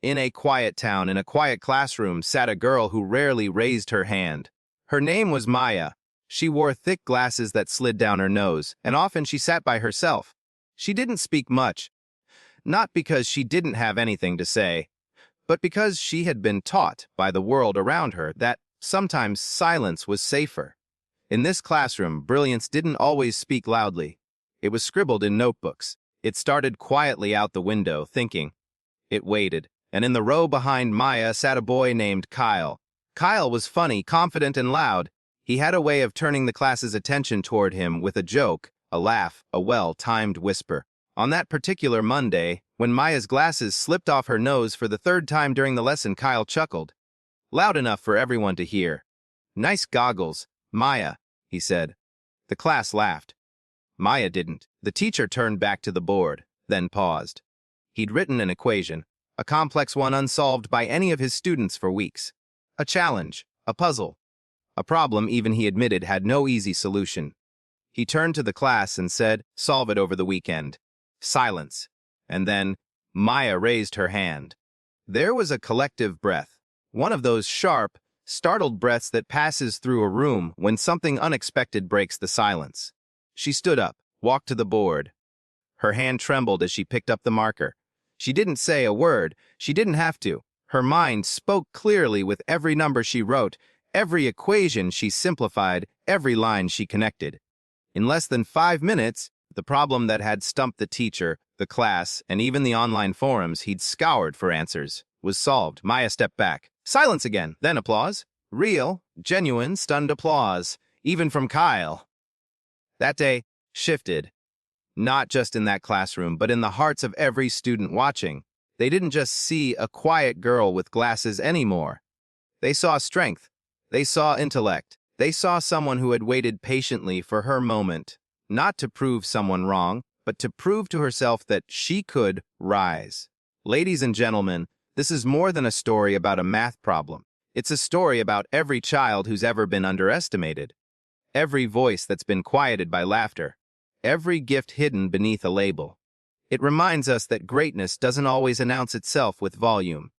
In a quiet town, in a quiet classroom, sat a girl who rarely raised her hand. Her name was Maya. She wore thick glasses that slid down her nose, and often she sat by herself. She didn't speak much, not because she didn't have anything to say, but because she had been taught by the world around her that sometimes silence was safer. In this classroom, brilliance didn't always speak loudly. It was scribbled in notebooks. It started quietly out the window, thinking. It waited, and in the row behind Maya sat a boy named Kyle. Kyle was funny, confident, and loud. He had a way of turning the class's attention toward him with a joke, a laugh, a well-timed whisper. On that particular Monday, when Maya's glasses slipped off her nose for the third time during the lesson, Kyle chuckled. Loud enough for everyone to hear. "Nice goggles, Maya," he said. The class laughed. Maya didn't. The teacher turned back to the board, then paused. He'd written an equation, a complex one unsolved by any of his students for weeks. A challenge, a puzzle, a problem even he admitted had no easy solution. He turned to the class and said, "Solve it over the weekend." Silence. And then, Maya raised her hand. There was a collective breath, one of those sharp, startled breaths that passes through a room when something unexpected breaks the silence. She stood up, walked to the board. Her hand trembled as she picked up the marker. She didn't say a word. She didn't have to. Her mind spoke clearly with every number she wrote, every equation she simplified, every line she connected. In less than 5 minutes, the problem that had stumped the teacher, the class, and even the online forums he'd scoured for answers was solved. Maya stepped back. Silence again, then applause. Real, genuine, stunned applause, even from Kyle. That day shifted, not just in that classroom, but in the hearts of every student watching. They didn't just see a quiet girl with glasses anymore. They saw strength. They saw intellect. They saw someone who had waited patiently for her moment, not to prove someone wrong, but to prove to herself that she could rise. Ladies and gentlemen, this is more than a story about a math problem. It's a story about every child who's ever been underestimated, every voice that's been quieted by laughter, every gift hidden beneath a label. It reminds us that greatness doesn't always announce itself with volume.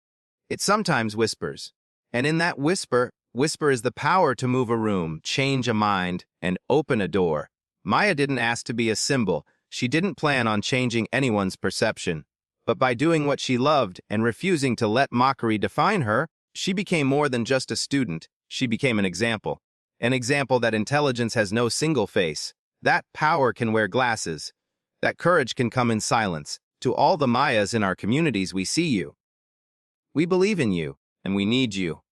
It sometimes whispers. And in that whisper is the power to move a room, change a mind, and open a door. Maya didn't ask to be a symbol. She didn't plan on changing anyone's perception. But by doing what she loved and refusing to let mockery define her, she became more than just a student. She became an example. An example that intelligence has no single face. That power can wear glasses. That courage can come in silence. To all the Mayas in our communities, we see you. We believe in you, and we need you.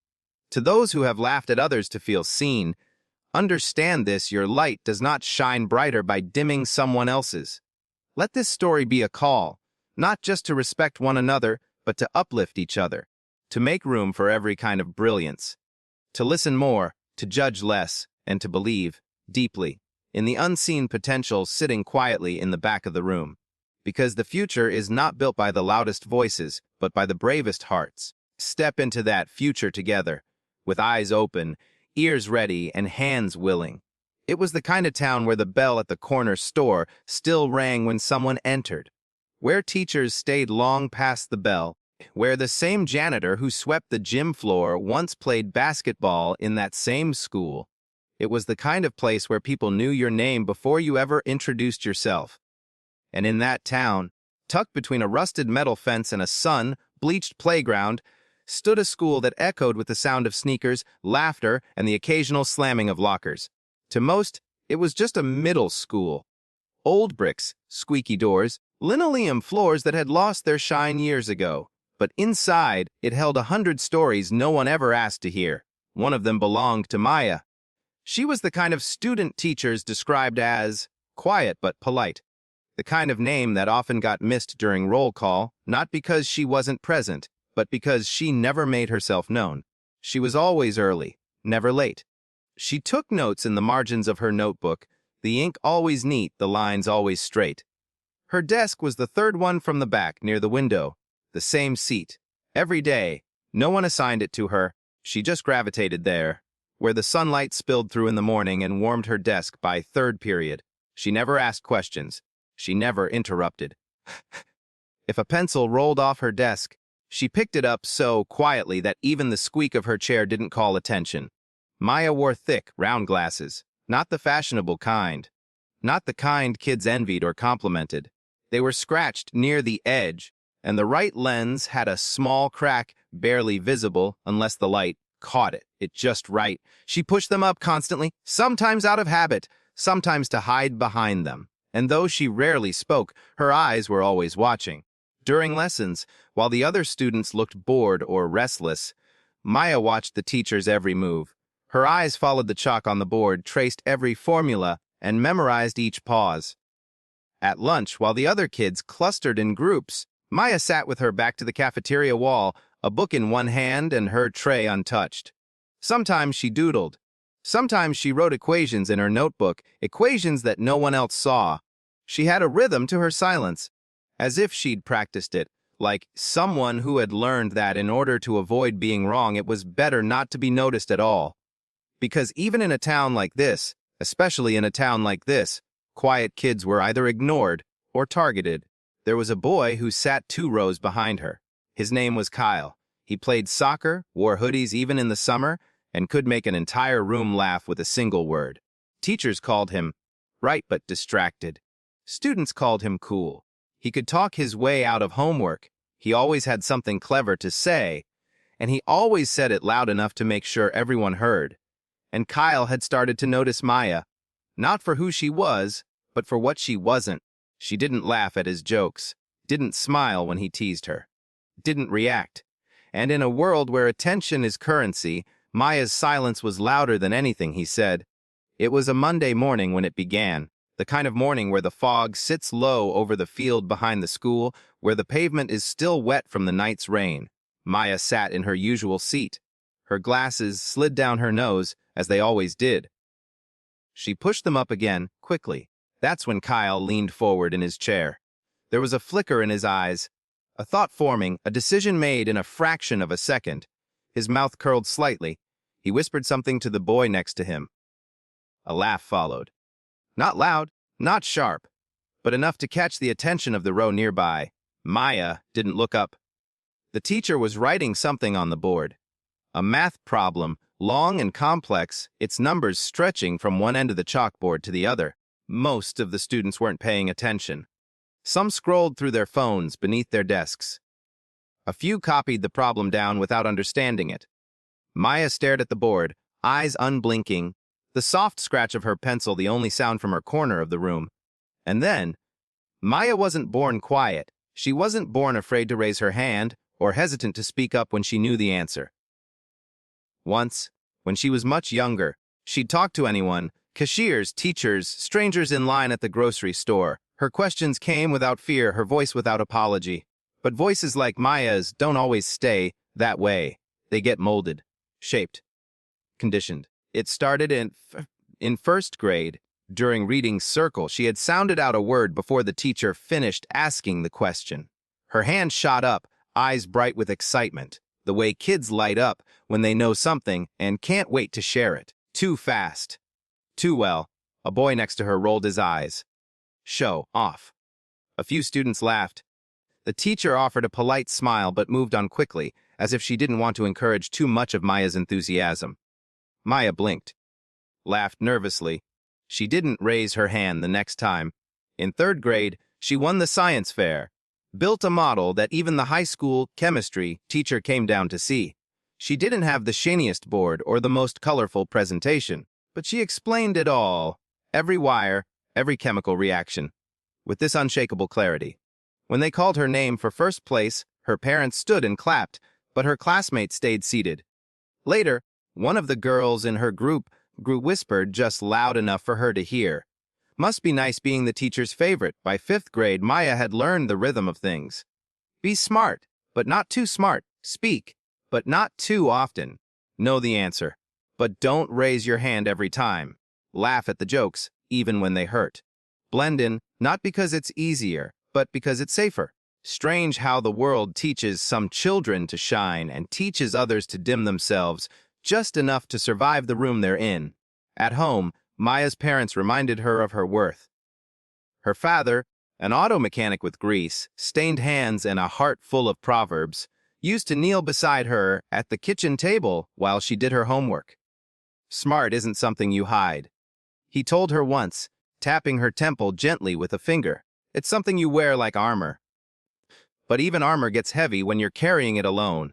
To those who have laughed at others to feel seen, understand this: your light does not shine brighter by dimming someone else's. Let this story be a call, not just to respect one another, but to uplift each other, to make room for every kind of brilliance, to listen more, to judge less, and to believe deeply in the unseen potential sitting quietly in the back of the room. Because the future is not built by the loudest voices, but by the bravest hearts. Step into that future together, with eyes open, ears ready, and hands willing. It was the kind of town where the bell at the corner store still rang when someone entered, where teachers stayed long past the bell, where the same janitor who swept the gym floor once played basketball in that same school. It was the kind of place where people knew your name before you ever introduced yourself. And in that town, tucked between a rusted metal fence and a sun-bleached playground, stood a school that echoed with the sound of sneakers, laughter, and the occasional slamming of lockers. To most, it was just a middle school. Old bricks, squeaky doors, linoleum floors that had lost their shine years ago. But inside, it held 100 stories no one ever asked to hear. One of them belonged to Maya. She was the kind of student teachers described as quiet but polite. The kind of name that often got missed during roll call, not because she wasn't present, but because she never made herself known. She was always early, never late. She took notes in the margins of her notebook, the ink always neat, the lines always straight. Her desk was the third one from the back, near the window, the same seat. Every day, no one assigned it to her. She just gravitated there, where the sunlight spilled through in the morning and warmed her desk by third period. She never asked questions. She never interrupted. If a pencil rolled off her desk, She picked it up so quietly that even the squeak of her chair didn't call attention. Maya wore thick, round glasses, not the fashionable kind. Not the kind kids envied or complimented. They were scratched near the edge, and the right lens had a small crack, barely visible unless the light caught it just right. She pushed them up constantly, sometimes out of habit, sometimes to hide behind them. And though she rarely spoke, her eyes were always watching. During lessons, while the other students looked bored or restless, Maya watched the teacher's every move. Her eyes followed the chalk on the board, traced every formula, and memorized each pause. At lunch, while the other kids clustered in groups, Maya sat with her back to the cafeteria wall, a book in one hand and her tray untouched. Sometimes she doodled. Sometimes she wrote equations in her notebook, equations that no one else saw. She had a rhythm to her silence, as if she'd practiced it, like someone who had learned that in order to avoid being wrong, it was better not to be noticed at all. Because even in a town like this, especially in a town like this, quiet kids were either ignored or targeted. There was a boy who sat 2 rows behind her. His name was Kyle. He played soccer, wore hoodies even in the summer, and could make an entire room laugh with a single word. Teachers called him bright but distracted. Students called him cool. He could talk his way out of homework. He always had something clever to say, and he always said it loud enough to make sure everyone heard. And Kyle had started to notice Maya, not for who she was, but for what she wasn't. She didn't laugh at his jokes, didn't smile when he teased her, didn't react. And in a world where attention is currency, Maya's silence was louder than anything he said. It was a Monday morning when it began, the kind of morning where the fog sits low over the field behind the school, where the pavement is still wet from the night's rain. Maya sat in her usual seat. Her glasses slid down her nose, as they always did. She pushed them up again, quickly. That's when Kyle leaned forward in his chair. There was a flicker in his eyes, a thought forming, a decision made in a fraction of a second. His mouth curled slightly. He whispered something to the boy next to him. A laugh followed. Not loud, not sharp, but enough to catch the attention of the row nearby. Maya didn't look up. The teacher was writing something on the board. A math problem, long and complex, its numbers stretching from one end of the chalkboard to the other. Most of the students weren't paying attention. Some scrolled through their phones beneath their desks. A few copied the problem down without understanding it. Maya stared at the board, eyes unblinking, the soft scratch of her pencil the only sound from her corner of the room. And then, Maya wasn't born quiet. She wasn't born afraid to raise her hand or hesitant to speak up when she knew the answer. Once, when she was much younger, she'd talk to anyone, cashiers, teachers, strangers in line at the grocery store. Her questions came without fear, her voice without apology. But voices like Maya's don't always stay that way. They get molded, shaped, conditioned. It started in first grade. During reading circle, she had sounded out a word before the teacher finished asking the question. Her hand shot up, eyes bright with excitement, the way kids light up when they know something and can't wait to share it. Too fast. Too well. A boy next to her rolled his eyes. Show off. A few students laughed. The teacher offered a polite smile but moved on quickly, as if she didn't want to encourage too much of Maya's enthusiasm. Maya blinked, laughed nervously. She didn't raise her hand the next time. In third grade, she won the science fair, built a model that even the high school chemistry teacher came down to see. She didn't have the shiniest board or the most colorful presentation, but she explained it all, every wire, every chemical reaction, with this unshakable clarity. When they called her name for first place, her parents stood and clapped, but her classmates stayed seated. Later, one of the girls in her group whispered just loud enough for her to hear. Must be nice being the teacher's favorite. By fifth grade, Maya had learned the rhythm of things. Be smart, but not too smart. Speak, but not too often. Know the answer, but don't raise your hand every time. Laugh at the jokes, even when they hurt. Blend in, not because it's easier, but because it's safer. Strange how the world teaches some children to shine and teaches others to dim themselves, just enough to survive the room they're in. At home, Maya's parents reminded her of her worth. Her father, an auto mechanic with grease, stained hands, and a heart full of proverbs, used to kneel beside her at the kitchen table while she did her homework. Smart isn't something you hide, he told her once, tapping her temple gently with a finger. It's something you wear like armor. But even armor gets heavy when you're carrying it alone.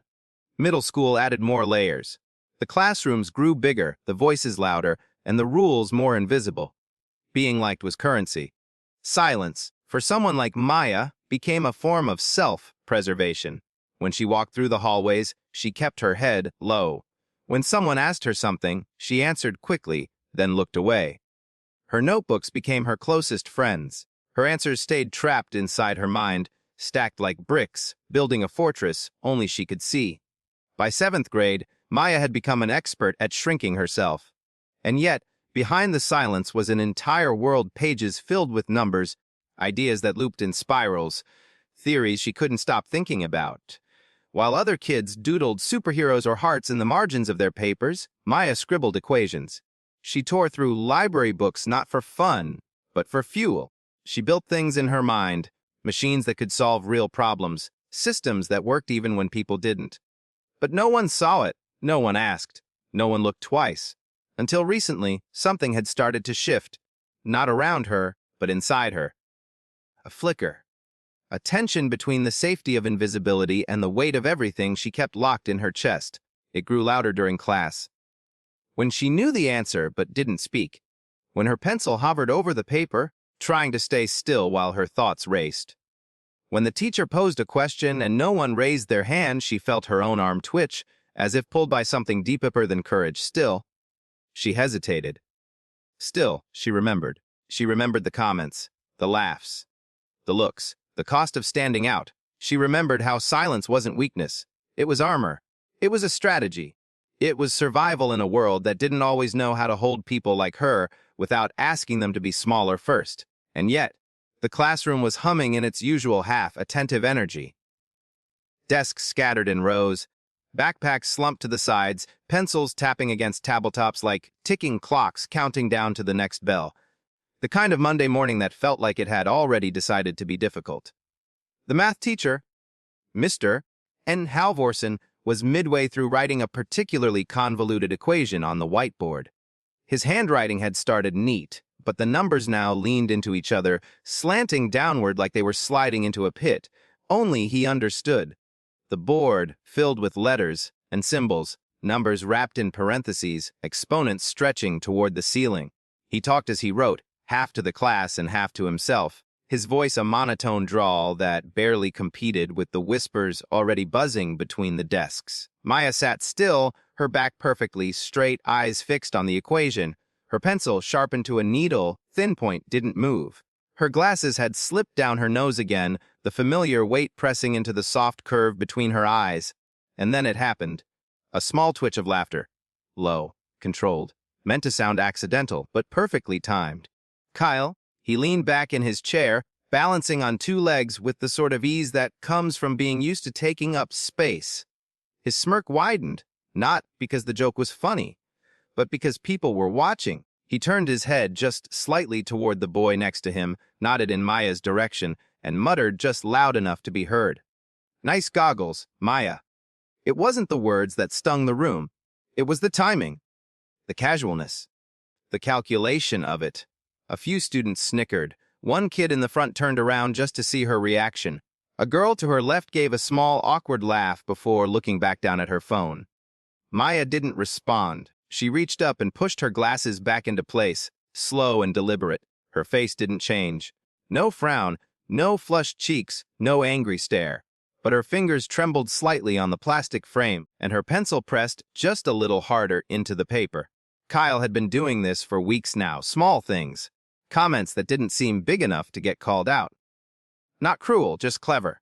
Middle school added more layers. The classrooms grew bigger, the voices louder, and the rules more invisible. Being liked was currency. Silence, for someone like Maya, became a form of self-preservation. When she walked through the hallways, she kept her head low. When someone asked her something, she answered quickly, then looked away. Her notebooks became her closest friends. Her answers stayed trapped inside her mind, stacked like bricks, building a fortress only she could see. By 7th grade, Maya had become an expert at shrinking herself. And yet, behind the silence was an entire world, pages filled with numbers, ideas that looped in spirals, theories she couldn't stop thinking about. While other kids doodled superheroes or hearts in the margins of their papers, Maya scribbled equations. She tore through library books not for fun, but for fuel. She built things in her mind, machines that could solve real problems, systems that worked even when people didn't. But no one saw it, no one asked, no one looked twice. Until recently, something had started to shift, not around her, but inside her. A flicker. A tension between the safety of invisibility and the weight of everything she kept locked in her chest. It grew louder during class. When she knew the answer but didn't speak. When her pencil hovered over the paper, trying to stay still while her thoughts raced. When the teacher posed a question and no one raised their hand, she felt her own arm twitch, as if pulled by something deeper than courage. Still, she hesitated. Still, she remembered. She remembered the comments, the laughs, the looks, the cost of standing out. She remembered how silence wasn't weakness. It was armor. It was a strategy. It was survival in a world that didn't always know how to hold people like her without asking them to be smaller first. And yet, the classroom was humming in its usual half-attentive energy. Desks scattered in rows, backpacks slumped to the sides, pencils tapping against tabletops like ticking clocks counting down to the next bell. The kind of Monday morning that felt like it had already decided to be difficult. The math teacher, Mr. N. Halvorsen, was midway through writing a particularly convoluted equation on the whiteboard. His handwriting had started neat, but the numbers now leaned into each other, slanting downward like they were sliding into a pit. Only he understood. The board, filled with letters and symbols, numbers wrapped in parentheses, exponents stretching toward the ceiling. He talked as he wrote, half to the class and half to himself, his voice a monotone drawl that barely competed with the whispers already buzzing between the desks. Maya sat still, her back perfectly straight, eyes fixed on the equation. Her pencil, sharpened to a needle, thin point, didn't move. Her glasses had slipped down her nose again, the familiar weight pressing into the soft curve between her eyes. And then it happened. A small twitch of laughter. Low, controlled, meant to sound accidental, but perfectly timed. Kyle, he leaned back in his chair, balancing on two legs with the sort of ease that comes from being used to taking up space. His smirk widened, not because the joke was funny, but because people were watching. He turned his head just slightly toward the boy next to him, nodded in Maya's direction, and muttered just loud enough to be heard. "Nice goggles, Maya." It wasn't the words that stung the room. It was the timing, the casualness, the calculation of it. A few students snickered. One kid in the front turned around just to see her reaction. A girl to her left gave a small, awkward laugh before looking back down at her phone. Maya didn't respond. She reached up and pushed her glasses back into place, slow and deliberate. Her face didn't change. No frown, no flushed cheeks, no angry stare. But her fingers trembled slightly on the plastic frame, and her pencil pressed just a little harder into the paper. Kyle had been doing this for weeks now, small things. Comments that didn't seem big enough to get called out. Not cruel, just clever.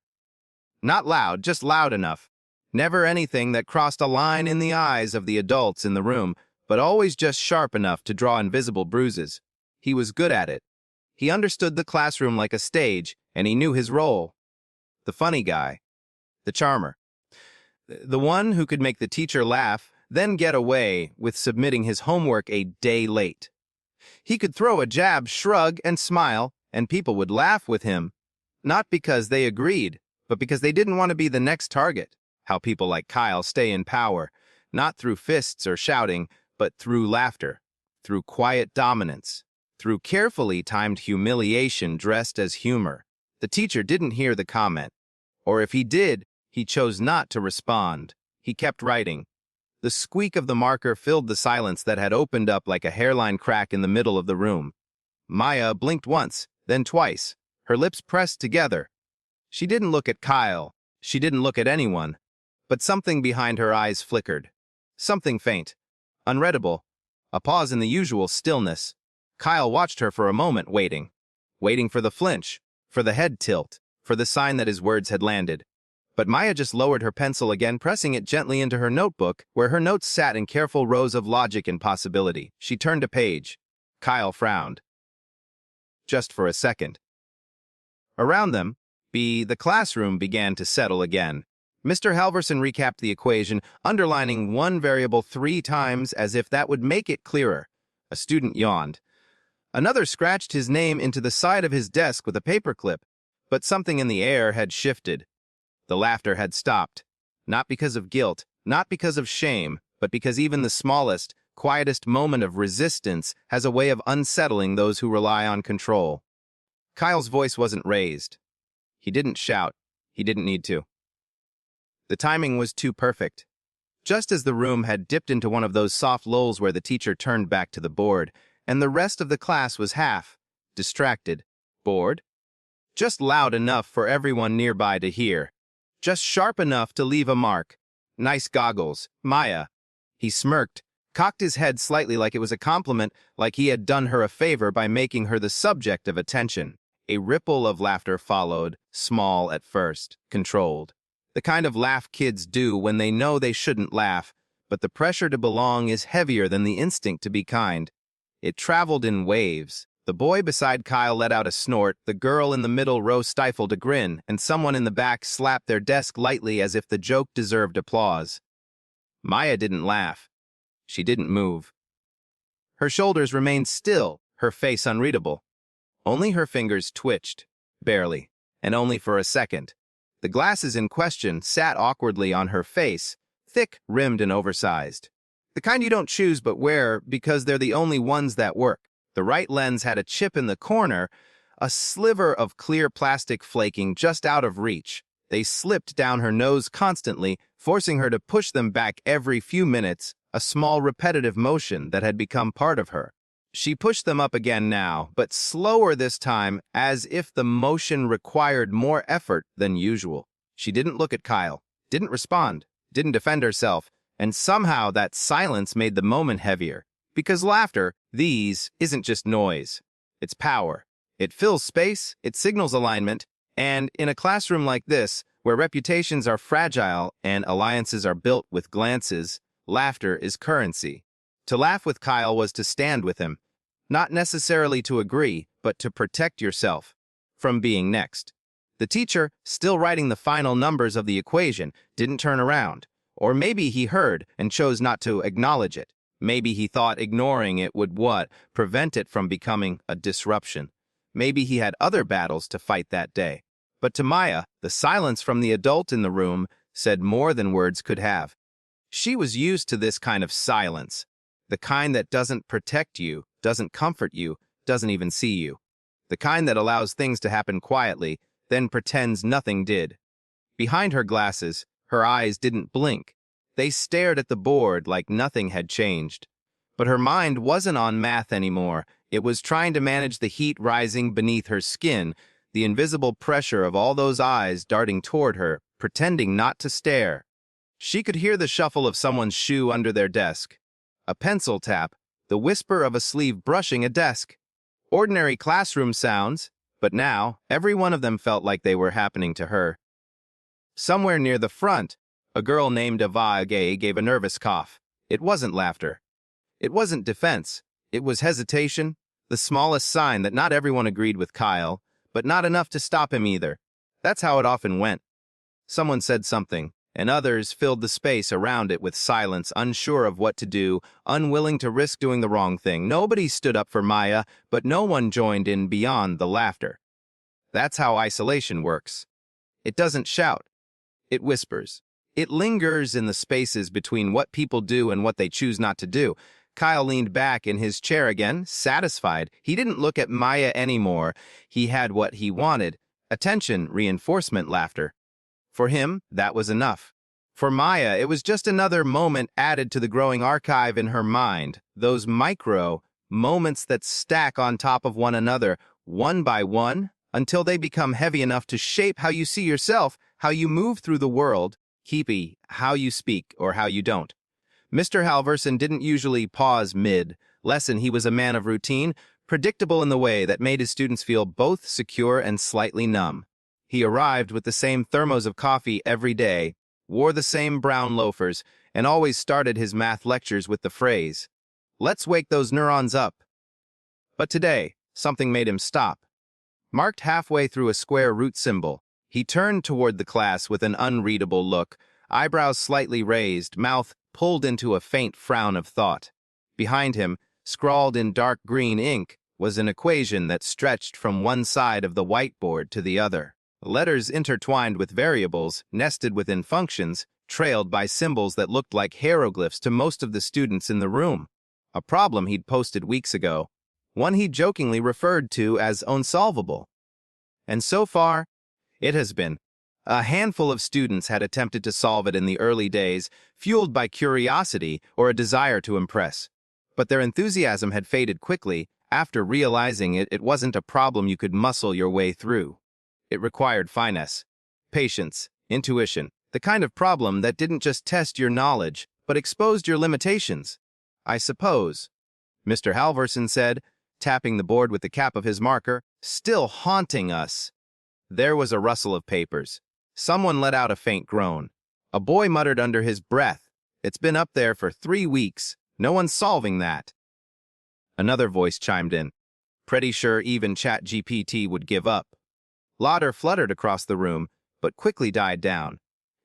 Not loud, just loud enough. Never anything that crossed a line in the eyes of the adults in the room, but always just sharp enough to draw invisible bruises. He was good at it. He understood the classroom like a stage, and he knew his role. The funny guy. The charmer. The one who could make the teacher laugh, then get away with submitting his homework a day late. He could throw a jab, shrug, and smile, and people would laugh with him. Not because they agreed, but because they didn't want to be the next target. How people like Kyle stay in power, not through fists or shouting, but through laughter, through quiet dominance, through carefully timed humiliation dressed as humor. The teacher didn't hear the comment, or if he did, he chose not to respond. He kept writing. The squeak of the marker filled the silence that had opened up like a hairline crack in the middle of the room. Maya blinked once, then twice, her lips pressed together. She didn't look at Kyle. She didn't look at anyone. But something behind her eyes flickered. Something faint, unreadable, a pause in the usual stillness. Kyle watched her for a moment, waiting for the flinch, for the head tilt, for the sign that his words had landed. But Maya just lowered her pencil again, pressing it gently into her notebook, where her notes sat in careful rows of logic and possibility. She turned a page. Kyle frowned. Just for a second. Around them, the classroom began to settle again. Mr. Halverson recapped the equation, underlining one variable 3 times as if that would make it clearer. A student yawned. Another scratched his name into the side of his desk with a paperclip, but something in the air had shifted. The laughter had stopped, not because of guilt, not because of shame, but because even the smallest, quietest moment of resistance has a way of unsettling those who rely on control. Kyle's voice wasn't raised. He didn't shout. He didn't need to. The timing was too perfect. Just as the room had dipped into one of those soft lulls where the teacher turned back to the board, and the rest of the class was half, distracted, bored, just loud enough for everyone nearby to hear, just sharp enough to leave a mark. Nice goggles, Maya. He smirked, cocked his head slightly like it was a compliment, like he had done her a favor by making her the subject of attention. A ripple of laughter followed, small at first, controlled. The kind of laugh kids do when they know they shouldn't laugh, but the pressure to belong is heavier than the instinct to be kind. It traveled in waves. The boy beside Kyle let out a snort, the girl in the middle row stifled a grin, and someone in the back slapped their desk lightly as if the joke deserved applause. Maya didn't laugh. She didn't move. Her shoulders remained still, her face unreadable. Only her fingers twitched, barely, and only for a second. The glasses in question sat awkwardly on her face, thick, rimmed, and oversized. The kind you don't choose but wear because they're the only ones that work. The right lens had a chip in the corner, a sliver of clear plastic flaking just out of reach. They slipped down her nose constantly, forcing her to push them back every few minutes, a small repetitive motion that had become part of her. She pushed them up again now, but slower this time, as if the motion required more effort than usual. She didn't look at Kyle, didn't respond, didn't defend herself, and somehow that silence made the moment heavier. Because laughter, isn't just noise. It's power. It fills space, it signals alignment, and in a classroom like this, where reputations are fragile and alliances are built with glances, laughter is currency. To laugh with Kyle was to stand with him. Not necessarily to agree, but to protect yourself from being next. The teacher, still writing the final numbers of the equation, didn't turn around. Or maybe he heard and chose not to acknowledge it. Maybe he thought ignoring it would prevent it from becoming a disruption. Maybe he had other battles to fight that day. But to Maya, the silence from the adult in the room said more than words could have. She was used to this kind of silence, the kind that doesn't protect you, doesn't comfort you, doesn't even see you. The kind that allows things to happen quietly, then pretends nothing did. Behind her glasses, her eyes didn't blink. They stared at the board like nothing had changed. But her mind wasn't on math anymore. It was trying to manage the heat rising beneath her skin, the invisible pressure of all those eyes darting toward her, pretending not to stare. She could hear the shuffle of someone's shoe under their desk. A pencil tap, the whisper of a sleeve brushing a desk. Ordinary classroom sounds, but now every one of them felt like they were happening to her. Somewhere near the front, a girl named Ava gave a nervous cough. It wasn't laughter. It wasn't defense. It was hesitation, the smallest sign that not everyone agreed with Kyle, but not enough to stop him either. That's how it often went. Someone said something, and others filled the space around it with silence, unsure of what to do, unwilling to risk doing the wrong thing. Nobody stood up for Maya, but no one joined in beyond the laughter. That's how isolation works. It doesn't shout. It whispers. It lingers in the spaces between what people do and what they choose not to do. Kyle leaned back in his chair again, satisfied. He didn't look at Maya anymore. He had what he wanted. Attention, reinforcement, laughter. For him, that was enough. For Maya, it was just another moment added to the growing archive in her mind. Those micro moments that stack on top of one another, one by one, until they become heavy enough to shape how you see yourself, how you move through the world, how you speak or how you don't. Mr. Halverson didn't usually pause mid-lesson. He was a man of routine, predictable in the way that made his students feel both secure and slightly numb. He arrived with the same thermos of coffee every day, wore the same brown loafers, and always started his math lectures with the phrase, "Let's wake those neurons up." But today, something made him stop. Marked halfway through a square root symbol, he turned toward the class with an unreadable look, eyebrows slightly raised, mouth pulled into a faint frown of thought. Behind him, scrawled in dark green ink, was an equation that stretched from one side of the whiteboard to the other. Letters intertwined with variables, nested within functions, trailed by symbols that looked like hieroglyphs to most of the students in the room. A problem he'd posted weeks ago, one he jokingly referred to as unsolvable. And so far, it has been. A handful of students had attempted to solve it in the early days, fueled by curiosity or a desire to impress. But their enthusiasm had faded quickly after realizing it wasn't a problem you could muscle your way through. It required finesse, patience, intuition, the kind of problem that didn't just test your knowledge, but exposed your limitations. "I suppose," Mr. Halverson said, tapping the board with the cap of his marker, "still haunting us." There was a rustle of papers. Someone let out a faint groan. A boy muttered under his breath, "It's been up there for 3 weeks. No one's solving that." Another voice chimed in. "Pretty sure even ChatGPT would give up." Laughter fluttered across the room, but quickly died down.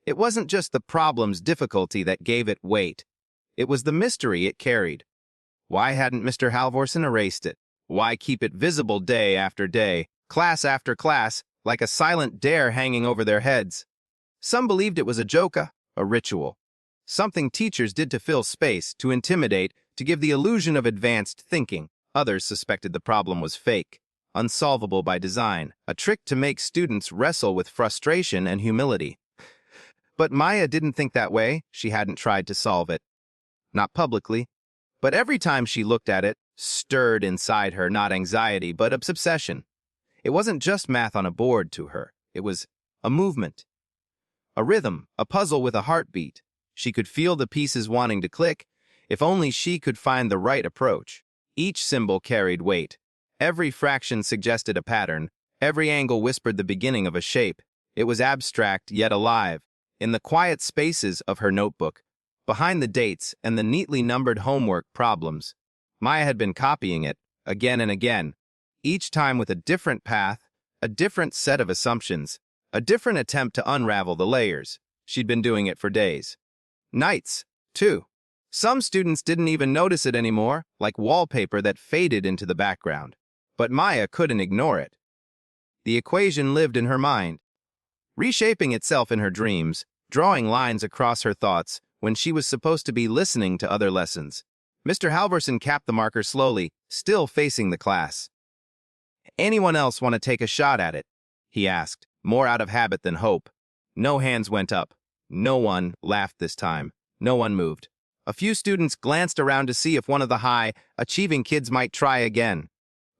It wasn't just the problem's difficulty that gave it weight. It was the mystery it carried. Why hadn't Mr. Halvorson erased it? Why keep it visible day after day, class after class, like a silent dare hanging over their heads? Some believed it was a joke, a ritual. Something teachers did to fill space, to intimidate, to give the illusion of advanced thinking. Others suspected the problem was fake, unsolvable by design, a trick to make students wrestle with frustration and humility. But Maya didn't think that way. She hadn't tried to solve it. Not publicly. But every time she looked at it, stirred inside her not anxiety, but obsession. It wasn't just math on a board to her. It was a movement, a rhythm, a puzzle with a heartbeat. She could feel the pieces wanting to click, if only she could find the right approach. Each symbol carried weight. Every fraction suggested a pattern. Every angle whispered the beginning of a shape. It was abstract yet alive. In the quiet spaces of her notebook, behind the dates and the neatly numbered homework problems, Maya had been copying it again and again, each time with a different path, a different set of assumptions, a different attempt to unravel the layers. She'd been doing it for days. Nights, too. Some students didn't even notice it anymore, like wallpaper that faded into the background. But Maya couldn't ignore it. The equation lived in her mind, reshaping itself in her dreams, drawing lines across her thoughts when she was supposed to be listening to other lessons. Mr. Halverson capped the marker slowly, still facing the class. "Anyone else want to take a shot at it?" he asked, more out of habit than hope. No hands went up. No one laughed this time. No one moved. A few students glanced around to see if one of the high-achieving kids might try again.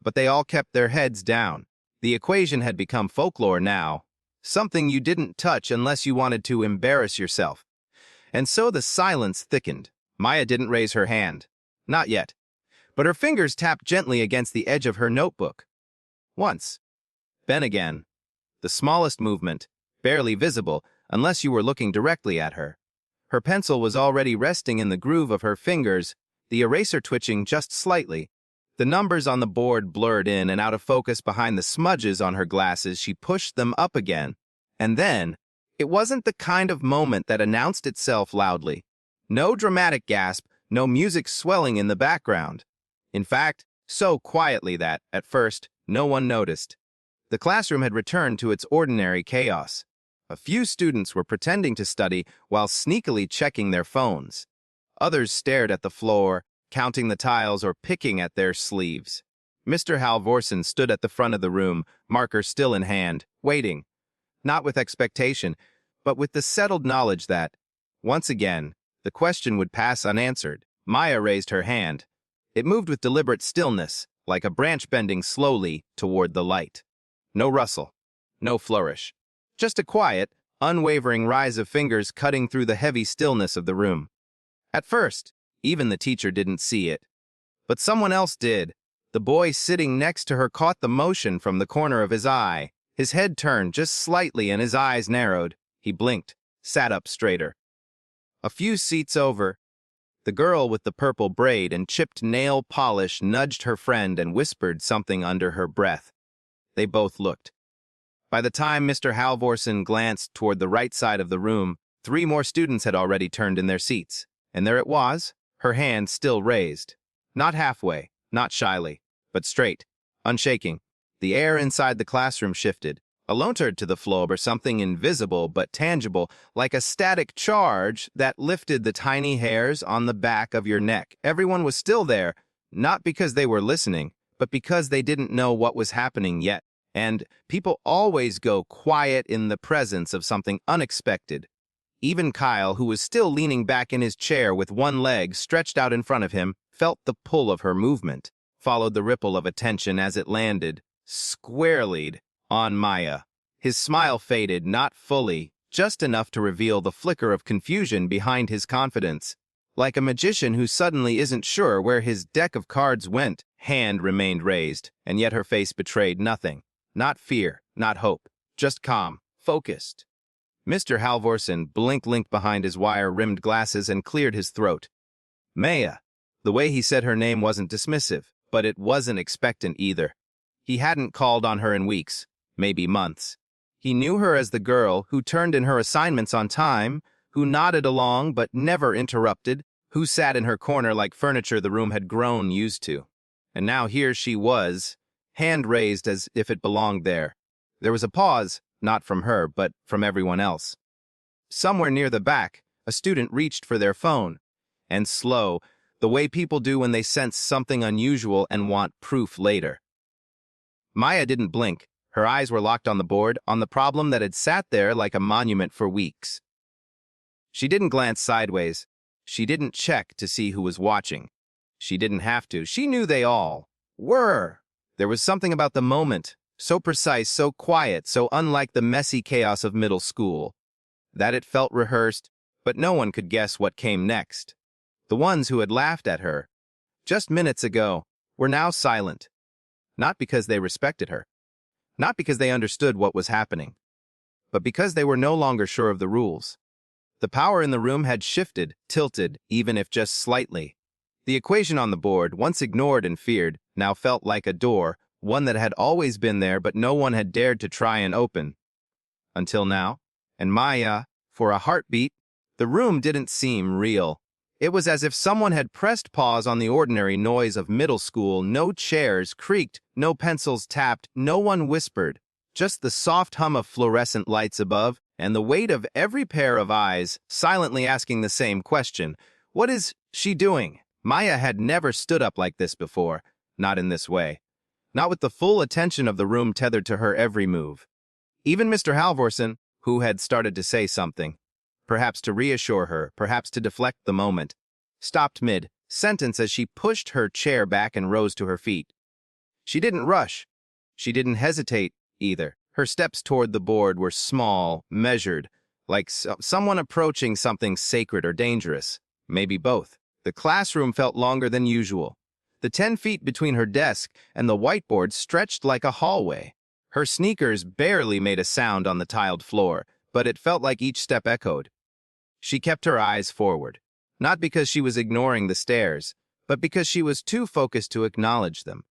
But they all kept their heads down. The equation had become folklore now, something you didn't touch unless you wanted to embarrass yourself. And so the silence thickened. Maya didn't raise her hand. Not yet. But her fingers tapped gently against the edge of her notebook. Once. Then again. The smallest movement, barely visible unless you were looking directly at her. Her pencil was already resting in the groove of her fingers, the eraser twitching just slightly. The numbers on the board blurred in and out of focus behind the smudges on her glasses. She pushed them up again. And then, it wasn't the kind of moment that announced itself loudly. No dramatic gasp, no music swelling in the background. In fact, so quietly that, at first, no one noticed. The classroom had returned to its ordinary chaos. A few students were pretending to study while sneakily checking their phones. Others stared at the floor, counting the tiles or picking at their sleeves. Mr. Halvorsen stood at the front of the room, marker still in hand, waiting, not with expectation, but with the settled knowledge that, once again, the question would pass unanswered. Maya raised her hand. It moved with deliberate stillness, like a branch bending slowly toward the light. No rustle, no flourish. Just a quiet, unwavering rise of fingers cutting through the heavy stillness of the room. At first, even the teacher didn't see it. But someone else did. The boy sitting next to her caught the motion from the corner of his eye. His head turned just slightly and his eyes narrowed. He blinked, sat up straighter. A few seats over, the girl with the purple braid and chipped nail polish nudged her friend and whispered something under her breath. They both looked. By the time Mr. Halvorsen glanced toward the right side of the room, 3 more students had already turned in their seats. And there it was, her hand still raised. Not halfway, not shyly, but straight, unshaking. The air inside the classroom shifted. Alontered to the floor or something invisible but tangible, like a static charge that lifted the tiny hairs on the back of your neck. Everyone was still there, not because they were listening, but because they didn't know what was happening yet. And people always go quiet in the presence of something unexpected. Even Kyle, who was still leaning back in his chair with one leg stretched out in front of him, felt the pull of her movement, followed the ripple of attention as it landed, squarely, on Maya. His smile faded, not fully, just enough to reveal the flicker of confusion behind his confidence. Like a magician who suddenly isn't sure where his deck of cards went, hand remained raised, and yet her face betrayed nothing. Not fear, not hope, just calm, focused. Mr. Halvorsen blinked behind his wire-rimmed glasses and cleared his throat. Maya. The way he said her name wasn't dismissive, but it wasn't expectant either. He hadn't called on her in weeks, maybe months. He knew her as the girl who turned in her assignments on time, who nodded along but never interrupted, who sat in her corner like furniture the room had grown used to. And now here she was, hand raised as if it belonged there. There was a pause, not from her, but from everyone else. Somewhere near the back, a student reached for their phone. And slow, the way people do when they sense something unusual and want proof later. Maya didn't blink. Her eyes were locked on the board, on the problem that had sat there like a monument for weeks. She didn't glance sideways. She didn't check to see who was watching. She didn't have to. She knew they all were. There was something about the moment, so precise, so quiet, so unlike the messy chaos of middle school, that it felt rehearsed, but no one could guess what came next. The ones who had laughed at her just minutes ago were now silent, not because they respected her, not because they understood what was happening, but because they were no longer sure of the rules. The power in the room had shifted, tilted, even if just slightly. The equation on the board, once ignored and feared, now felt like a door, one that had always been there but no one had dared to try and open. Until now, and Maya, for a heartbeat, the room didn't seem real. It was as if someone had pressed pause on the ordinary noise of middle school. No chairs creaked, no pencils tapped, no one whispered. Just the soft hum of fluorescent lights above, and the weight of every pair of eyes silently asking the same question. What is she doing? Maya had never stood up like this before, not in this way. Not with the full attention of the room tethered to her every move. Even Mr. Halvorsen, who had started to say something, perhaps to reassure her, perhaps to deflect the moment, stopped mid-sentence as she pushed her chair back and rose to her feet. She didn't rush. She didn't hesitate, either. Her steps toward the board were small, measured, like someone approaching something sacred or dangerous. Maybe both. The classroom felt longer than usual. The 10 feet between her desk and the whiteboard stretched like a hallway. Her sneakers barely made a sound on the tiled floor, but it felt like each step echoed. She kept her eyes forward, not because she was ignoring the stairs, but because she was too focused to acknowledge them.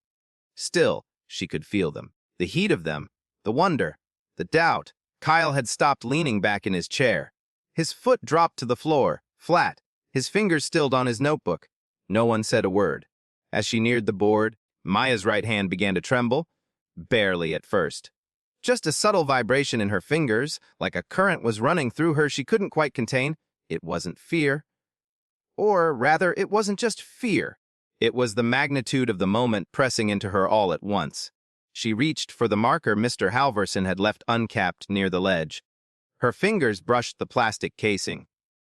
Still, she could feel them, the heat of them, the wonder, the doubt. Kyle had stopped leaning back in his chair. His foot dropped to the floor, flat, his fingers stilled on his notebook. No one said a word. As she neared the board, Maya's right hand began to tremble, barely at first. Just a subtle vibration in her fingers, like a current was running through her she couldn't quite contain. It wasn't fear. Or rather, it wasn't just fear. It was the magnitude of the moment pressing into her all at once. She reached for the marker Mr. Halverson had left uncapped near the ledge. Her fingers brushed the plastic casing.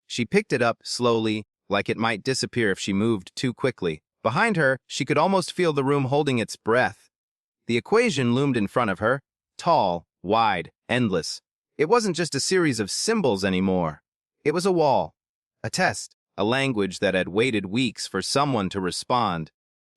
She picked it up slowly, like it might disappear if she moved too quickly. Behind her, she could almost feel the room holding its breath. The equation loomed in front of her, tall, wide, endless. It wasn't just a series of symbols anymore. It was a wall, a test, a language that had waited weeks for someone to respond.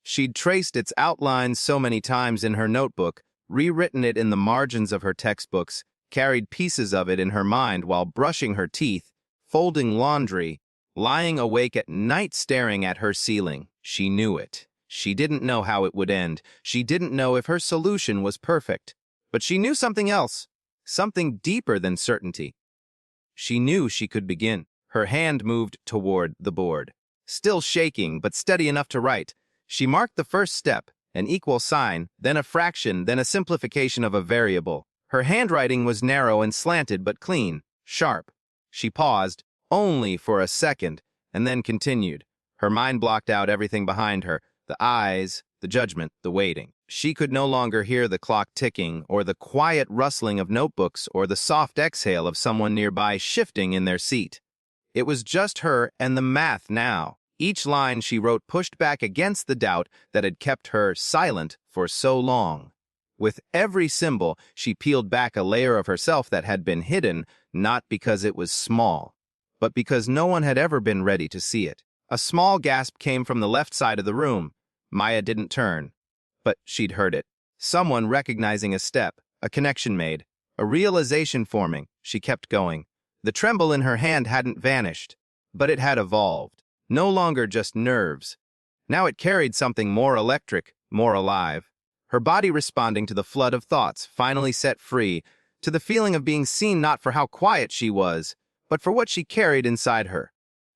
She'd traced its outlines so many times in her notebook, rewritten it in the margins of her textbooks, carried pieces of it in her mind while brushing her teeth, folding laundry, lying awake at night staring at her ceiling. She knew it. She didn't know how it would end. She didn't know if her solution was perfect. But she knew something else, something deeper than certainty. She knew she could begin. Her hand moved toward the board. Still shaking, but steady enough to write, she marked the first step, an equal sign, then a fraction, then a simplification of a variable. Her handwriting was narrow and slanted, but clean, sharp. She paused, only for a second, and then continued. Her mind blocked out everything behind her, the eyes, the judgment, the waiting. She could no longer hear the clock ticking, or the quiet rustling of notebooks, or the soft exhale of someone nearby shifting in their seat. It was just her and the math now. Each line she wrote pushed back against the doubt that had kept her silent for so long. With every symbol, she peeled back a layer of herself that had been hidden, not because it was small, but because no one had ever been ready to see it. A small gasp came from the left side of the room. Maya didn't turn, but she'd heard it. Someone recognizing a step, a connection made, a realization forming. She kept going. The tremble in her hand hadn't vanished, but it had evolved. No longer just nerves. Now it carried something more electric, more alive. Her body responding to the flood of thoughts, finally set free, to the feeling of being seen not for how quiet she was, but for what she carried inside her.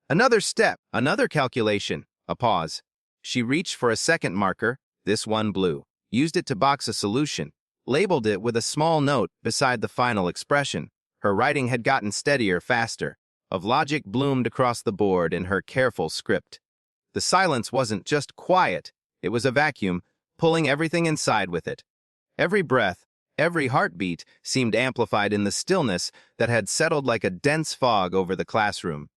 Another step, another calculation, a pause. She reached for a second marker, this one blue, used it to box a solution, labeled it with a small note beside the final expression. Her writing had gotten steadier, faster. Of logic bloomed across the board in her careful script. The silence wasn't just quiet, it was a vacuum, pulling everything inside with it. Every breath, every heartbeat seemed amplified in the stillness that had settled like a dense fog over the classroom.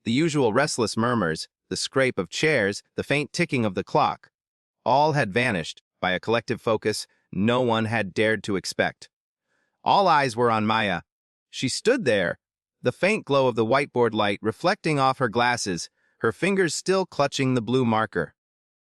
The usual restless murmurs, the scrape of chairs, the faint ticking of the clock, all had vanished by a collective focus no one had dared to expect. All eyes were on Maya. She stood there, the faint glow of the whiteboard light reflecting off her glasses, her fingers still clutching the blue marker.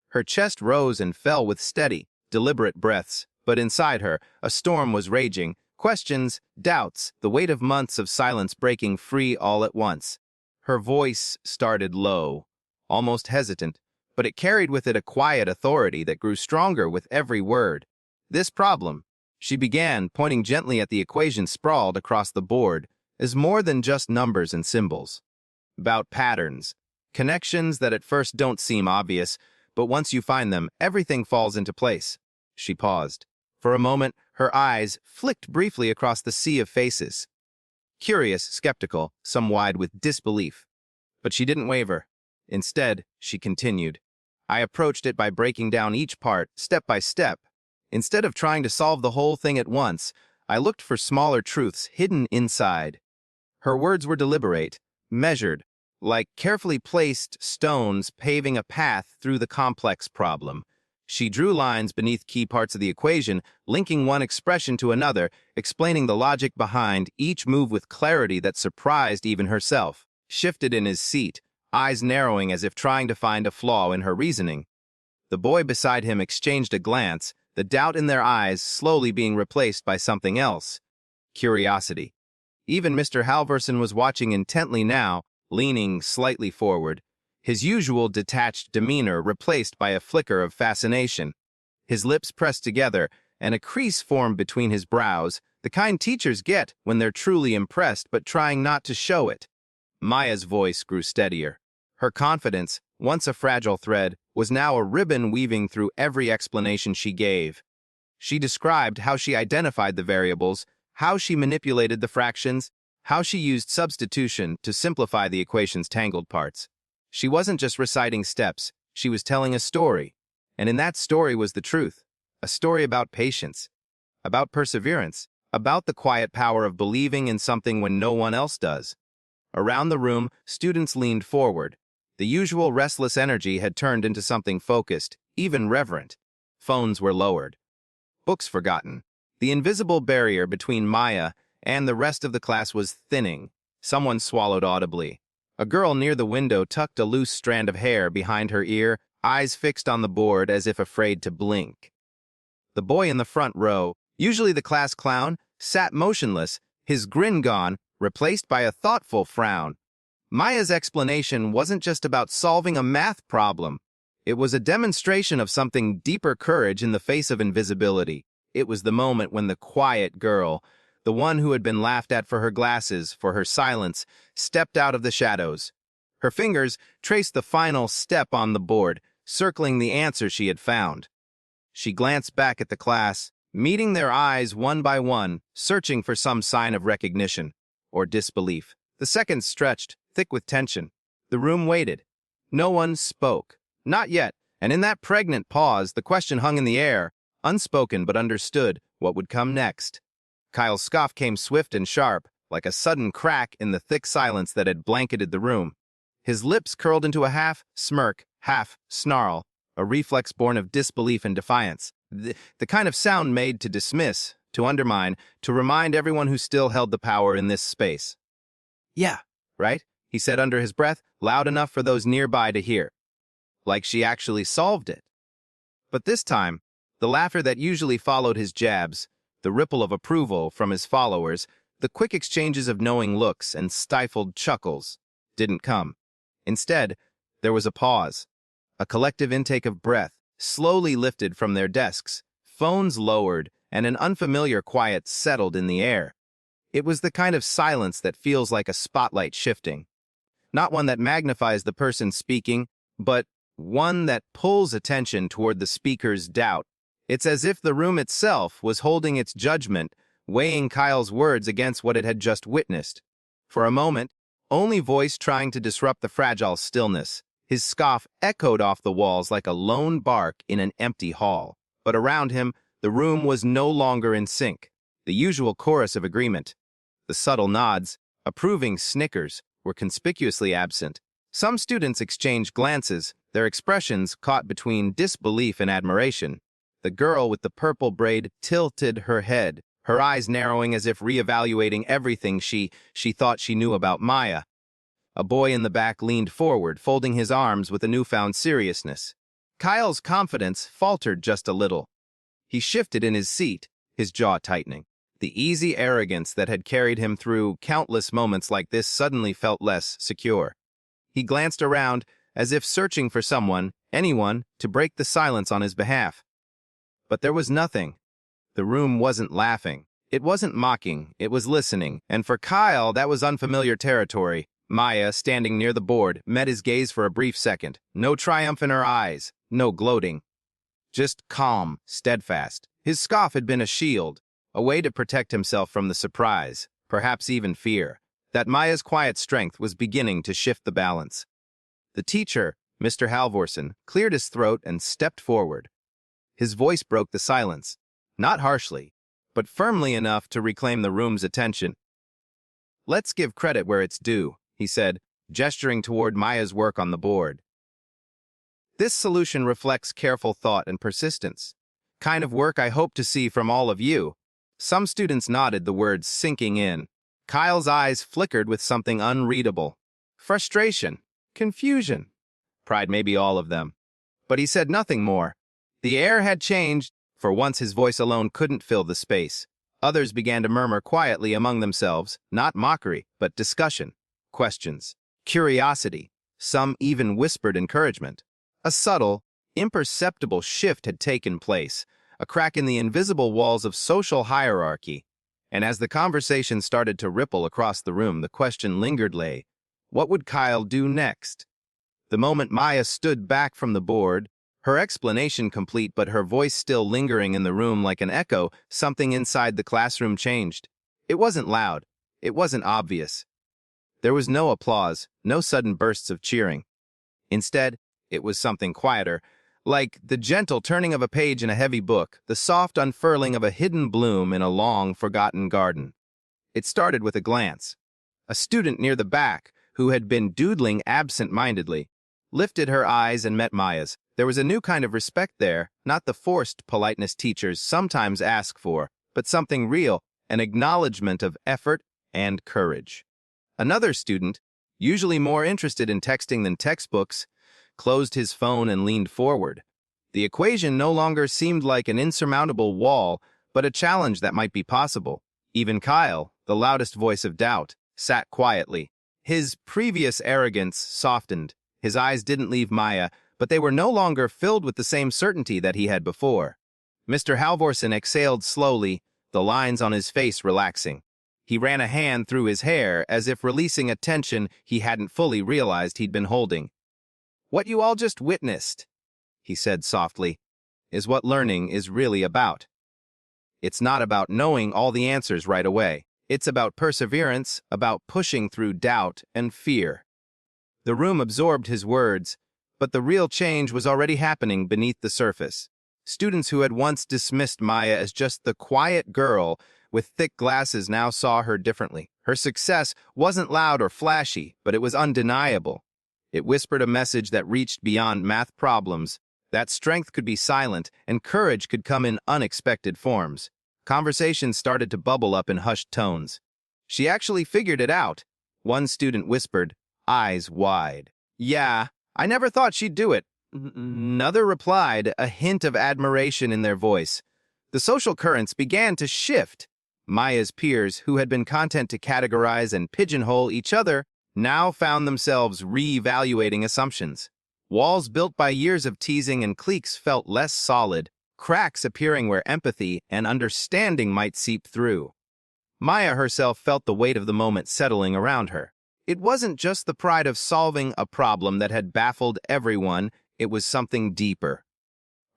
Her chest rose and fell with steady, deliberate breaths, but inside her, a storm was raging, questions, doubts, the weight of months of silence breaking free all at once. Her voice started low, almost hesitant, but it carried with it a quiet authority that grew stronger with every word. This problem, she began, pointing gently at the equation sprawled across the board, is more than just numbers and symbols. About patterns, connections that at first don't seem obvious, but once you find them, everything falls into place. She paused. For a moment, her eyes flicked briefly across the sea of faces. Curious, skeptical, some wide with disbelief. But she didn't waver. Instead, she continued. I approached it by breaking down each part, step by step. Instead of trying to solve the whole thing at once, I looked for smaller truths hidden inside. Her words were deliberate, measured, like carefully placed stones paving a path through the complex problem. She drew lines beneath key parts of the equation, linking one expression to another, explaining the logic behind each move with clarity that surprised even herself. Shifted in his seat, eyes narrowing as if trying to find a flaw in her reasoning. The boy beside him exchanged a glance, the doubt in their eyes slowly being replaced by something else. Curiosity. Even Mr. Halverson was watching intently now, leaning slightly forward, his usual detached demeanor replaced by a flicker of fascination. His lips pressed together, and a crease formed between his brows, the kind teachers get when they're truly impressed but trying not to show it. Maya's voice grew steadier. Her confidence, once a fragile thread, was now a ribbon weaving through every explanation she gave. She described how she identified the variables, how she manipulated the fractions, how she used substitution to simplify the equation's tangled parts. She wasn't just reciting steps, she was telling a story. And in that story was the truth. A story about patience, about perseverance, about the quiet power of believing in something when no one else does. Around the room, students leaned forward. The usual restless energy had turned into something focused, even reverent. Phones were lowered. Books forgotten. The invisible barrier between Maya and the rest of the class was thinning. Someone swallowed audibly. A girl near the window tucked a loose strand of hair behind her ear, eyes fixed on the board as if afraid to blink. The boy in the front row, usually the class clown, sat motionless, his grin gone, replaced by a thoughtful frown. Maya's explanation wasn't just about solving a math problem. It was a demonstration of something deeper: courage in the face of invisibility. It was the moment when the quiet girl, the one who had been laughed at for her glasses, for her silence, stepped out of the shadows. Her fingers traced the final step on the board, circling the answer she had found. She glanced back at the class, meeting their eyes one by one, searching for some sign of recognition or disbelief. The seconds stretched, thick with tension. The room waited. No one spoke. Not yet, and in that pregnant pause, the question hung in the air, unspoken but understood: what would come next? Kyle's scoff came swift and sharp, like a sudden crack in the thick silence that had blanketed the room. His lips curled into a half-smirk, half-snarl, a reflex born of disbelief and defiance. The kind of sound made to dismiss, to undermine, to remind everyone who still held the power in this space. "Yeah, right?" he said under his breath, loud enough for those nearby to hear. Like she actually solved it. But this time, the laughter that usually followed his jabs, the ripple of approval from his followers, the quick exchanges of knowing looks and stifled chuckles, didn't come. Instead, there was a pause, a collective intake of breath, slowly lifted from their desks, phones lowered, and an unfamiliar quiet settled in the air. It was the kind of silence that feels like a spotlight shifting. Not one that magnifies the person speaking, but one that pulls attention toward the speaker's doubt. It's as if the room itself was holding its judgment, weighing Kyle's words against what it had just witnessed. For a moment, only voice trying to disrupt the fragile stillness. His scoff echoed off the walls like a lone bark in an empty hall. But around him, the room was no longer in sync. The usual chorus of agreement, the subtle nods, approving snickers, were conspicuously absent. Some students exchanged glances, their expressions caught between disbelief and admiration. The girl with the purple braid tilted her head, her eyes narrowing as if reevaluating everything she thought she knew about Maya. A boy in the back leaned forward, folding his arms with a newfound seriousness. Kyle's confidence faltered just a little. He shifted in his seat, his jaw tightening. The easy arrogance that had carried him through countless moments like this suddenly felt less secure. He glanced around, as if searching for someone, anyone, to break the silence on his behalf. But there was nothing. The room wasn't laughing. It wasn't mocking. It was listening. And for Kyle, that was unfamiliar territory. Maya, standing near the board, met his gaze for a brief second. No triumph in her eyes. No gloating. Just calm, steadfast. His scoff had been a shield, a way to protect himself from the surprise, perhaps even fear, that Maya's quiet strength was beginning to shift the balance. The teacher, Mr. Halvorsen, cleared his throat and stepped forward. His voice broke the silence, not harshly, but firmly enough to reclaim the room's attention. "Let's give credit where it's due," he said, gesturing toward Maya's work on the board. "This solution reflects careful thought and persistence. Kind of work I hope to see from all of you." Some students nodded, the words sinking in. Kyle's eyes flickered with something unreadable. Frustration, confusion, pride, maybe all of them. But he said nothing more. The air had changed. For once his voice alone couldn't fill the space. Others began to murmur quietly among themselves, not mockery, but discussion, questions, curiosity. Some even whispered encouragement. A subtle, imperceptible shift had taken place, a crack in the invisible walls of social hierarchy. And as the conversation started to ripple across the room, the question lingered: what would Kyle do next? The moment Maya stood back from the board, Her explanation complete but her voice still lingering in the room like an echo, something inside the classroom changed. It wasn't loud. It wasn't obvious. There was no applause, no sudden bursts of cheering. Instead, it was something quieter, like the gentle turning of a page in a heavy book, the soft unfurling of a hidden bloom in a long, forgotten garden. It started with a glance. A student near the back, who had been doodling absent-mindedly, lifted her eyes and met Maya's. There was a new kind of respect there, not the forced politeness teachers sometimes ask for, but something real, an acknowledgement of effort and courage. Another student, usually more interested in texting than textbooks, closed his phone and leaned forward. The equation no longer seemed like an insurmountable wall, but a challenge that might be possible. Even Kyle, the loudest voice of doubt, sat quietly. His previous arrogance softened. His eyes didn't leave Maya, but they were no longer filled with the same certainty that he had before. Mr. Halvorsen exhaled slowly, the lines on his face relaxing. He ran a hand through his hair as if releasing a tension he hadn't fully realized he'd been holding. "What you all just witnessed," he said softly, "is what learning is really about. It's not about knowing all the answers right away. It's about perseverance, about pushing through doubt and fear." The room absorbed his words, but the real change was already happening beneath the surface. Students who had once dismissed Maya as just the quiet girl with thick glasses now saw her differently. Her success wasn't loud or flashy, but it was undeniable. It whispered a message that reached beyond math problems, that strength could be silent and courage could come in unexpected forms. Conversations started to bubble up in hushed tones. "She actually figured it out," one student whispered, eyes wide. "Yeah, I never thought she'd do it." Another replied, a hint of admiration in their voice. The social currents began to shift. Maya's peers, who had been content to categorize and pigeonhole each other, now found themselves re-evaluating assumptions. Walls built by years of teasing and cliques felt less solid, cracks appearing where empathy and understanding might seep through. Maya herself felt the weight of the moment settling around her. It wasn't just the pride of solving a problem that had baffled everyone, it was something deeper.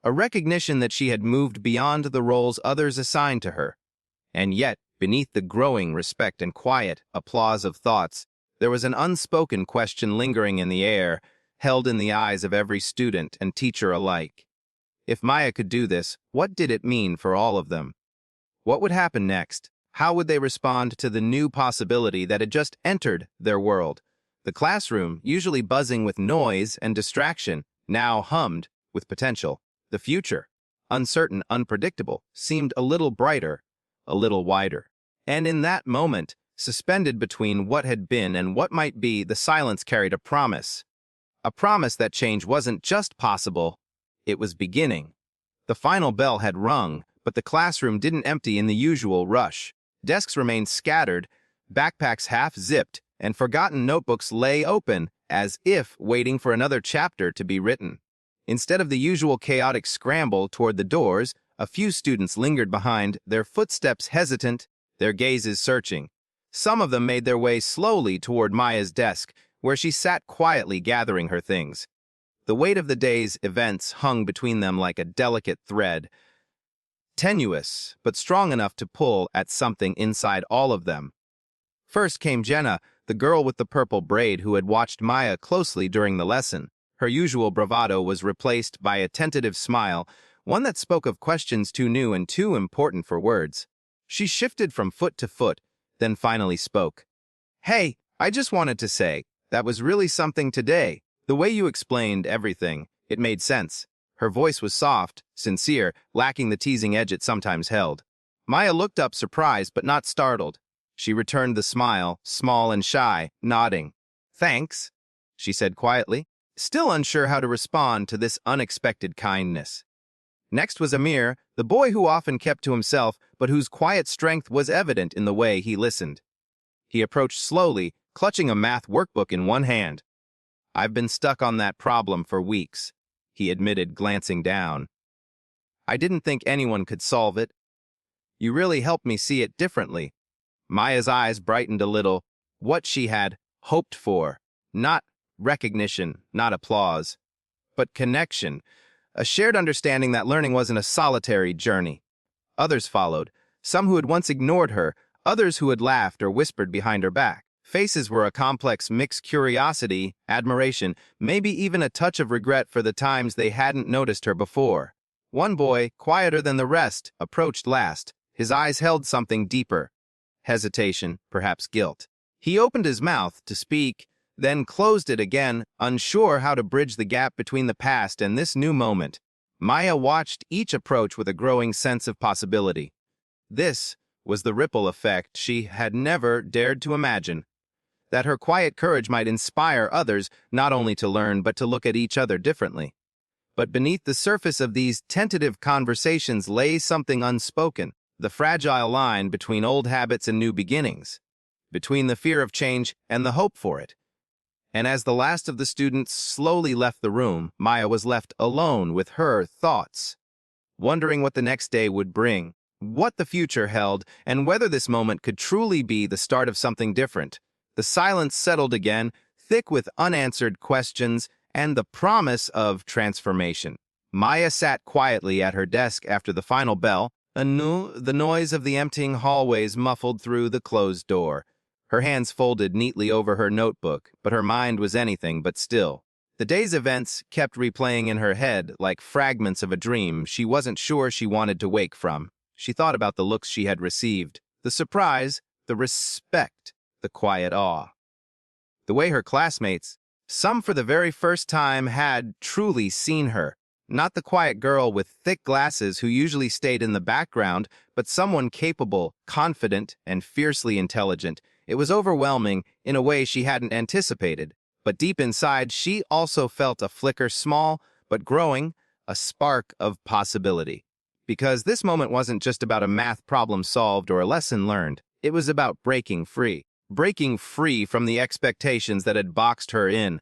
A recognition that she had moved beyond the roles others assigned to her. And yet, beneath the growing respect and quiet applause of thoughts, there was an unspoken question lingering in the air, held in the eyes of every student and teacher alike. If Maya could do this, what did it mean for all of them? What would happen next? How would they respond to the new possibility that had just entered their world? The classroom, usually buzzing with noise and distraction, now hummed with potential. The future, uncertain, unpredictable, seemed a little brighter, a little wider. And in that moment, suspended between what had been and what might be, the silence carried a promise. A promise that change wasn't just possible, it was beginning. The final bell had rung, but the classroom didn't empty in the usual rush. Desks remained scattered, backpacks half-zipped, and forgotten notebooks lay open, as if waiting for another chapter to be written. Instead of the usual chaotic scramble toward the doors, a few students lingered behind, their footsteps hesitant, their gazes searching. Some of them made their way slowly toward Maya's desk, where she sat quietly gathering her things. The weight of the day's events hung between them like a delicate thread, tenuous, but strong enough to pull at something inside all of them. First came Jenna, the girl with the purple braid who had watched Maya closely during the lesson. Her usual bravado was replaced by a tentative smile, one that spoke of questions too new and too important for words. She shifted from foot to foot, then finally spoke. "Hey, I just wanted to say, that was really something today. The way you explained everything, it made sense." Her voice was soft, sincere, lacking the teasing edge it sometimes held. Maya looked up surprised but not startled. She returned the smile, small and shy, nodding. "Thanks," she said quietly, still unsure how to respond to this unexpected kindness. Next was Amir, the boy who often kept to himself, but whose quiet strength was evident in the way he listened. He approached slowly, clutching a math workbook in one hand. "I've been stuck on that problem for weeks," he admitted, glancing down. "I didn't think anyone could solve it. You really helped me see it differently." Maya's eyes brightened a little. What she had hoped for. Not recognition, not applause, but connection. a shared understanding that learning wasn't a solitary journey. Others followed, some who had once ignored her, others who had laughed or whispered behind her back. Faces were a complex mixed curiosity, admiration, maybe even a touch of regret for the times they hadn't noticed her before. One boy, quieter than the rest, approached last. His eyes held something deeper. Hesitation, perhaps guilt. He opened his mouth to speak, then closed it again, unsure how to bridge the gap between the past and this new moment. Maya watched each approach with a growing sense of possibility. This was the ripple effect she had never dared to imagine. That her quiet courage might inspire others not only to learn but to look at each other differently. But beneath the surface of these tentative conversations lay something unspoken, the fragile line between old habits and new beginnings, between the fear of change and the hope for it. And as the last of the students slowly left the room, Maya was left alone with her thoughts, wondering what the next day would bring, what the future held, and whether this moment could truly be the start of something different. The silence settled again, thick with unanswered questions and the promise of transformation. Maya sat quietly at her desk after the final bell, the noise of the emptying hallways muffled through the closed door. Her hands folded neatly over her notebook, but her mind was anything but still. The day's events kept replaying in her head like fragments of a dream she wasn't sure she wanted to wake from. She thought about the looks she had received, the surprise, the respect, the quiet awe. The way her classmates, some for the very first time, had truly seen her. Not the quiet girl with thick glasses who usually stayed in the background, but someone capable, confident, and fiercely intelligent. It was overwhelming in a way she hadn't anticipated. But deep inside, she also felt a flicker, small but growing, a spark of possibility. Because this moment wasn't just about a math problem solved or a lesson learned. It was about breaking free from the expectations that had boxed her in,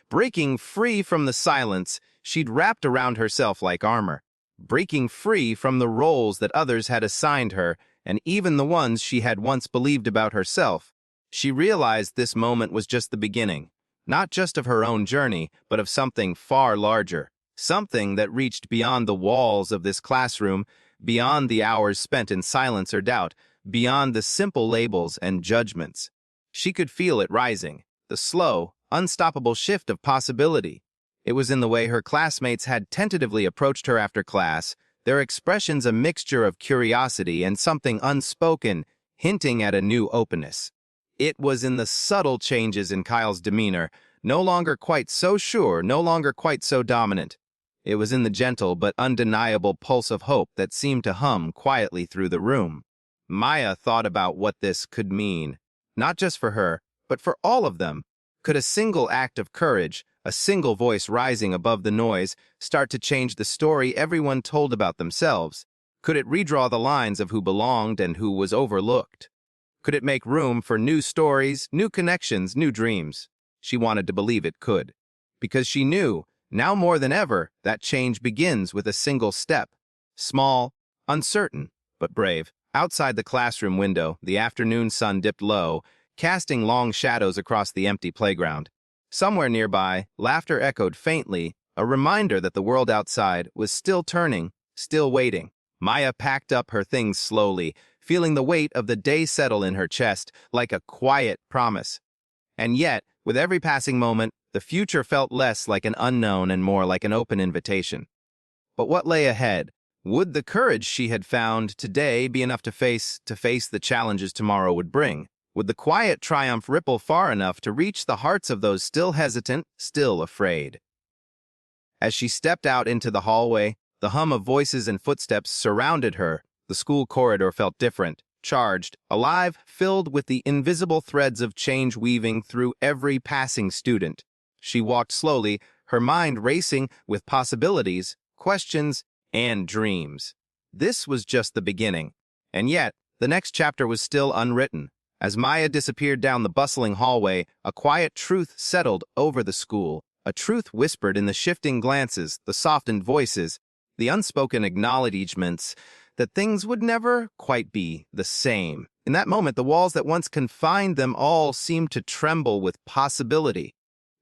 breaking free from the silence she'd wrapped around herself like armor, breaking free from the roles that others had assigned her, and even the ones she had once believed about herself. She realized this moment was just the beginning, not just of her own journey, but of something far larger, something that reached beyond the walls of this classroom, beyond the hours spent in silence or doubt, beyond the simple labels and judgments. She could feel it rising, the slow, unstoppable shift of possibility. It was in the way her classmates had tentatively approached her after class, their expressions a mixture of curiosity and something unspoken, hinting at a new openness. It was in the subtle changes in Kyle's demeanor, no longer quite so sure, no longer quite so dominant. It was in the gentle but undeniable pulse of hope that seemed to hum quietly through the room. Maya thought about what this could mean, not just for her, but for all of them. Could a single act of courage, a single voice rising above the noise, start to change the story everyone told about themselves? Could it redraw the lines of who belonged and who was overlooked? Could it make room for new stories, new connections, new dreams? She wanted to believe it could, because she knew, now more than ever, that change begins with a single step. Small, uncertain, but brave. Outside the classroom window, the afternoon sun dipped low, casting long shadows across the empty playground. Somewhere nearby, laughter echoed faintly, a reminder that the world outside was still turning, still waiting. Maya packed up her things slowly, feeling the weight of the day settle in her chest like a quiet promise. And yet, with every passing moment, the future felt less like an unknown and more like an open invitation. But what lay ahead? Would the courage she had found today be enough to face the challenges tomorrow would bring? Would the quiet triumph ripple far enough to reach the hearts of those still hesitant, still afraid? As she stepped out into the hallway, the hum of voices and footsteps surrounded her. The school corridor felt different, charged, alive, filled with the invisible threads of change weaving through every passing student. She walked slowly, her mind racing with possibilities, questions, and dreams. This was just the beginning. And yet, the next chapter was still unwritten. As Maya disappeared down the bustling hallway, a quiet truth settled over the school, a truth whispered in the shifting glances, the softened voices, the unspoken acknowledgments that things would never quite be the same. In that moment, the walls that once confined them all seemed to tremble with possibility.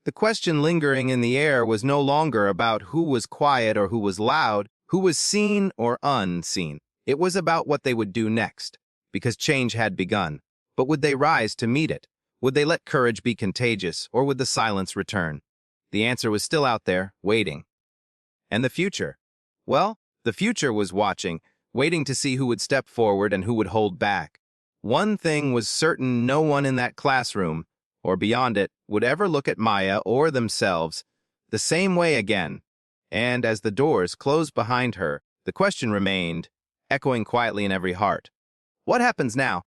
The question lingering in the air was no longer about who was quiet or who was loud, who was seen or unseen. It was about what they would do next, because change had begun. But would they rise to meet it? Would they let courage be contagious, or would the silence return? The answer was still out there, waiting. And the future? Well, the future was watching, waiting to see who would step forward and who would hold back. One thing was certain: no one in that classroom, or beyond it, would ever look at Maya or themselves the same way again. And as the doors closed behind her, the question remained, echoing quietly in every heart. What happens now?